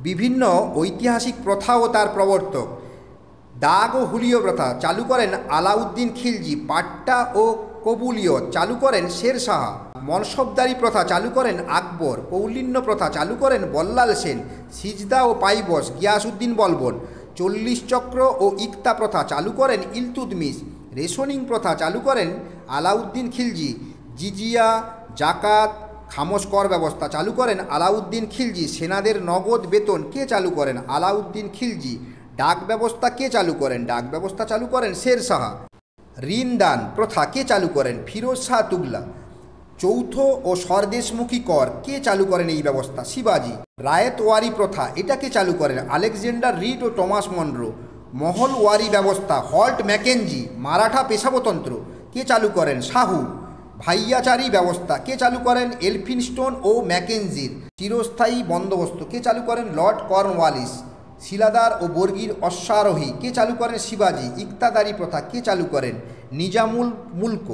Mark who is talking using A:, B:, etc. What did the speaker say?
A: বিভিন্ন ঐতিহাসিক প্রথা ও তার প্রবর্তক। দাগ ও হুলিয় প্রথা চালু করেন আলাউদ্দিন খিলজি। পাট্টা ও কবুলিয়ত চালু করেন শের শাহ। মনসবদারি প্রথা চালু করেন আকবর। কৌলিন্য প্রথা চালু করেন বল্লাল সেন। সিজদা ও পাইবস গিয়াসউদ্দিন বলবন। 40 চক্র ও ইকতা প্রথা চালু করেন ইলতুৎমিশ। রেশনিং প্রথা চালু করেন আলাউদ্দিন খিলজি। জিজিয়া, জাকাত, খামোশ কর ব্যবস্থা চালু করেন আলাউদ্দিন খিলজি। সেনাদের নগদ বেতন কে চালু করেন? আলাউদ্দিন খিলজি। ডাক ব্যবস্থা কে চালু করেন? ডাক ব্যবস্থা চালু করেন শের শাহ। ঋণ দান প্রথা কে চালু করেন? ফিরোজ শাহ তুগলক। যৌথ ও স্বদেশমুখী কর কে চালু করেন এই ব্যবস্থা? শিবাজি। রায়তওয়ারি প্রথা এটা কে চালু করেন? আলেকজান্ডার রিড ও টমাস মনরো। মহলওয়ারি ব্যবস্থা হল্ট ম্যাকেনজি। মারাঠা পেশাবতন্ত্র কে চালু করেন? শাহু। ভাইয়াচারী ব্যবস্থা কে চালু করেন? এলফিনস্টোন ও ম্যাকেনজির। চিরস্থায়ী বন্দোবস্ত কে চালু করেন? Lord Cornwallis. শিলাদার ও বর্গীর অশ্বারোহী কে চালু করেন? শিবাজি। ইকতাদারি প্রথা কে চালু করেন? নিজামুল মুলক।